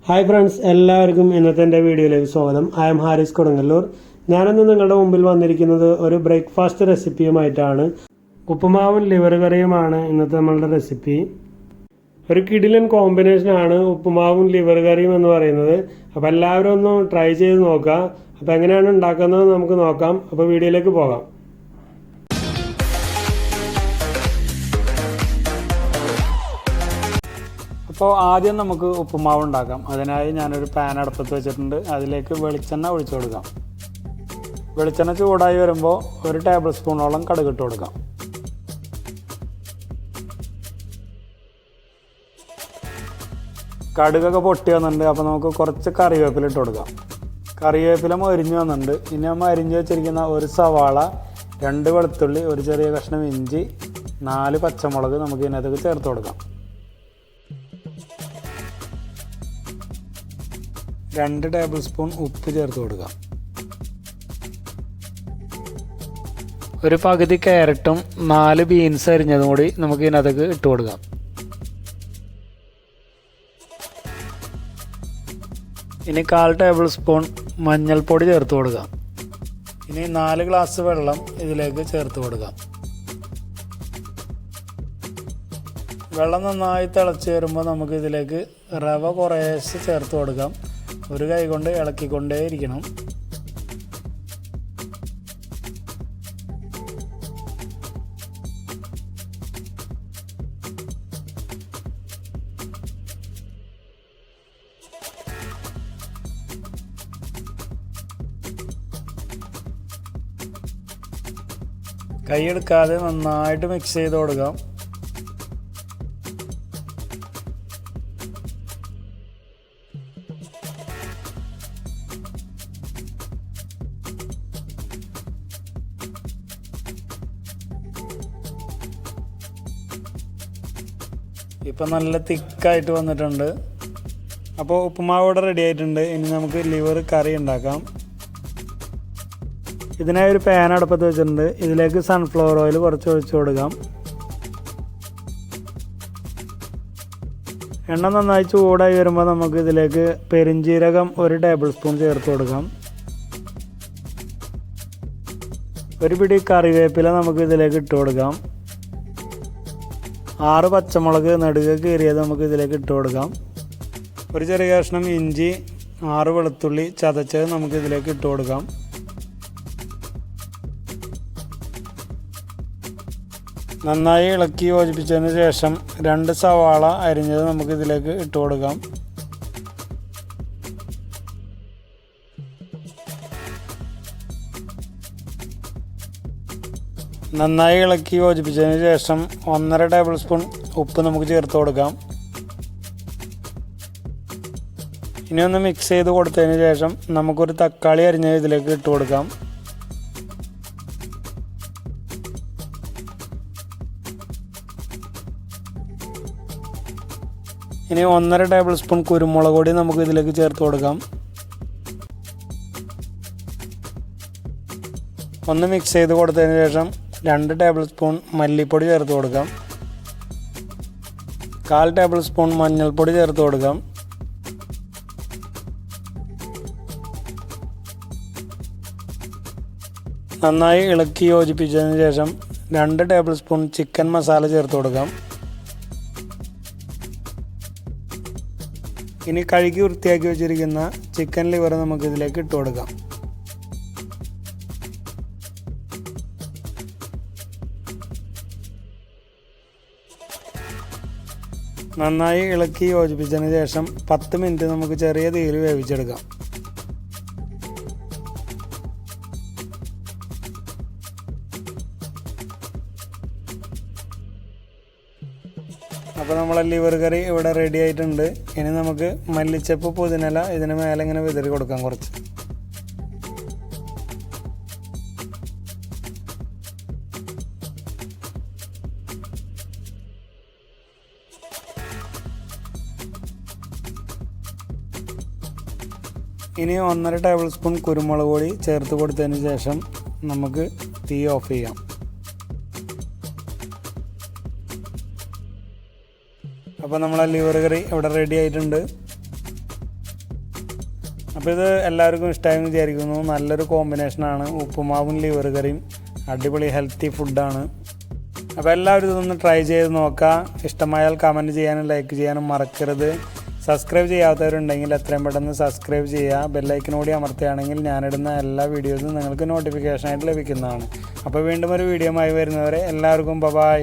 Hi friends, എല്ലാവർക്കും ഇന്നത്തെ എൻ്റെ വീഡിയോയിലേക്ക് സ്വാഗതം. I am Haris Kodungallur. ഞാനിന്ന് നിങ്ങളുടെ മുമ്പിൽ വന്നിരിക്കുന്നത് ഒരു ബ്രേക്ക്ഫാസ്റ്റ് റെസിപ്പിയുമായിട്ടാണ്. ഉപ്പുമാവും ലിവർ കറിയുമാണ് ഇന്നത്തെ നമ്മളുടെ റെസിപ്പി. ഒരു കിടിലൻ കോമ്പിനേഷനാണ് ഉപ്പുമാവും ലിവർ കറിയും എന്ന് പറയുന്നത്. അപ്പോൾ എല്ലാവരും ഒന്ന് ട്രൈ ചെയ്ത് നോക്കുക. അപ്പോൾ എങ്ങനെയാണ് ഉണ്ടാക്കുന്നത് നമുക്ക് നോക്കാം. അപ്പോൾ വീഡിയോയിലേക്ക് പോകാം. അപ്പോൾ ആദ്യം നമുക്ക് ഉപ്പുമാവ് ഉണ്ടാക്കാം. അതിനായി ഞാനൊരു പാൻ അടുപ്പത്ത് വെച്ചിട്ടുണ്ട്. അതിലേക്ക് വെളിച്ചെണ്ണ ഒഴിച്ചു കൊടുക്കാം. വെളിച്ചെണ്ണ ചൂടായി വരുമ്പോൾ 1 ടേബിൾ സ്പൂണോളം കടുക് ഇട്ട് കൊടുക്കാം. കടുകൊക്കെ പൊട്ടി വന്നിട്ടുണ്ട്. അപ്പോൾ നമുക്ക് കുറച്ച് കറിവേപ്പില ഇട്ട് കൊടുക്കാം. കറിവേപ്പില മൊരിഞ്ഞ് വന്നിട്ടുണ്ട്. ഇനി നമ്മൾ അരിഞ്ഞ് വെച്ചിരിക്കുന്ന 1 സവാള, 2 വെളുത്തുള്ളി, 1 ചെറിയ കഷ്ണം ഇഞ്ചി, 4 പച്ചമുളക് നമുക്ക് ഇതിനകത്തേക്ക് ചേർത്ത് കൊടുക്കാം. 2 ടേബിൾ സ്പൂൺ ഉപ്പ് ചേർത്ത് കൊടുക്കാം. ഒരു പകുതി ക്യാരറ്റും 4 ബീൻസ് അരിഞ്ഞതും കൂടി നമുക്ക് ഇതിനകത്തേക്ക് ഇട്ട് കൊടുക്കാം. ഇനി 1/4 ടേബിൾ സ്പൂൺ മഞ്ഞൾപ്പൊടി ചേർത്ത് കൊടുക്കാം. ഇനി 4 ഗ്ലാസ് വെള്ളം ഇതിലേക്ക് ചേർത്ത് കൊടുക്കാം. വെള്ളം നന്നായി തിളച്ച് വരുമ്പോൾ നമുക്ക് ഇതിലേക്ക് റവ കുറേശ്ശെ ചേർത്ത് കൊടുക്കാം. ഒരു കൈ കൊണ്ട് ഇളക്കിക്കൊണ്ടേ ഇരിക്കണം. കൈയെടുക്കാതെ നന്നായിട്ട് മിക്സ് ചെയ്ത് കൊടുക്കാം. ഇപ്പം നല്ല തിക്കായിട്ട് വന്നിട്ടുണ്ട്. അപ്പോൾ ഉപ്പുമാവ് ഇവിടെ റെഡി ആയിട്ടുണ്ട്. ഇനി നമുക്ക് ലിവർ കറി ഉണ്ടാക്കാം. ഇതിനായി ഒരു പാൻ അടുപ്പത്ത് വെച്ചിട്ടുണ്ട്. ഇതിലേക്ക് സൺഫ്ലവർ ഓയിൽ കുറച്ച് ഒഴിച്ച് കൊടുക്കാം. എണ്ണ നന്നായി ചൂടായി വരുമ്പോൾ നമുക്ക് ഇതിലേക്ക് പെരിഞ്ജീരകം 1 ടേബിൾ സ്പൂൺ ചേർത്ത് കൊടുക്കാം. ഒരു പിടി കറിവേപ്പില നമുക്ക് ഇതിലേക്ക് ഇട്ട് കൊടുക്കാം. 6 പച്ചമുളക് നെടുകെ കീറിയത് നമുക്ക് ഇതിലേക്ക് ഇട്ട് കൊടുക്കാം. 1 ചെറിയ കഷ്ണം ഇഞ്ചി, 6 വെളുത്തുള്ളി ചതച്ചത് നമുക്ക് ഇതിലേക്ക് ഇട്ട് കൊടുക്കാം. നന്നായി ഇളക്കി യോജിപ്പിച്ചതിന് ശേഷം 2 സവാള അരിഞ്ഞത് നമുക്ക് ഇതിലേക്ക് ഇട്ട് കൊടുക്കാം. നന്നായി ഇളക്കി യോജിപ്പിച്ചതിന് ശേഷം 1.5 ടേബിൾ സ്പൂൺ ഉപ്പ് നമുക്ക് ചേർത്ത് കൊടുക്കാം. ഇനി ഒന്ന് മിക്സ് ചെയ്ത് കൊടുത്തതിന് ശേഷം നമുക്കൊരു തക്കാളി അരിഞ്ഞത് ഇതിലേക്ക് ഇട്ട് കൊടുക്കാം. ഇനി 1.5 ടേബിൾ സ്പൂൺ കുരുമുളക് പൊടി നമുക്ക് ഇതിലേക്ക് ചേർത്ത് കൊടുക്കാം. ഒന്ന് മിക്സ് ചെയ്ത് കൊടുത്തതിന് ശേഷം 2 ടേബിൾ സ്പൂൺ മല്ലിപ്പൊടി ചേർത്ത് കൊടുക്കാം. 1/4 ടേബിൾ സ്പൂൺ മഞ്ഞൾപ്പൊടി ചേർത്ത് കൊടുക്കാം. നന്നായി ഇളക്കി യോജിപ്പിച്ചതിന് ശേഷം 2 ടേബിൾ സ്പൂൺ ചിക്കൻ മസാല ചേർത്ത് കൊടുക്കാം. ഇനി കഴുകി വൃത്തിയാക്കി വെച്ചിരിക്കുന്ന ചിക്കൻ ലിവർ നമുക്ക് ഇതിലേക്ക് ഇട്ട് കൊടുക്കാം. നന്നായി ഇളക്കി യോജിപ്പിച്ചതിന് ശേഷം 10 മിനിറ്റ് നമുക്ക് ചെറിയ തീയിൽ വേവിച്ചെടുക്കാം. അപ്പോൾ നമ്മളെ ലിവർ കറി ഇവിടെ റെഡി ആയിട്ടുണ്ട്. ഇനി നമുക്ക് മല്ലിച്ചപ്പ്, പുതിനയില ഇതിന് മേലെ ഇങ്ങനെ വിതറി കൊടുക്കാം കുറച്ച്. ഇനി 1.5 ടേബിൾ സ്പൂൺ കുരുമുളക് പൊടി ചേർത്ത് കൊടുത്തതിന് ശേഷം നമുക്ക് തീ ഓഫ് ചെയ്യാം. അപ്പോൾ നമ്മളെ ലിവർ കറി ഇവിടെ റെഡി ആയിട്ടുണ്ട്. അപ്പോൾ ഇത് എല്ലാവർക്കും ഇഷ്ടമായെന്ന് വിചാരിക്കുന്നു. നല്ലൊരു കോമ്പിനേഷനാണ് ഉപ്പുമാവും ലിവർ കറിയും. അടിപൊളി ഹെൽത്തി ഫുഡാണ്. അപ്പോൾ എല്ലാവരും ഇതൊന്ന് ട്രൈ ചെയ്ത് നോക്കുക. ഇഷ്ടമായാൽ കമൻറ്റ് ചെയ്യാനും ലൈക്ക് ചെയ്യാനും മറക്കരുത്. സബ്സ്ക്രൈബ് ചെയ്യാത്തവരുണ്ടെങ്കിൽ എത്രയും പെട്ടെന്ന് സബ്സ്ക്രൈബ് ചെയ്യുക. ബെല്ലൈക്കൻ കൂടി അമർത്തുകയാണെങ്കിൽ ഞാനിടുന്ന എല്ലാ വീഡിയോസും നിങ്ങൾക്ക് നോട്ടിഫിക്കേഷനായിട്ട് ലഭിക്കുന്നതാണ്. അപ്പോൾ വീണ്ടും ഒരു വീഡിയോ ആയി വരുന്നവരെ എല്ലാവർക്കും ബൈ.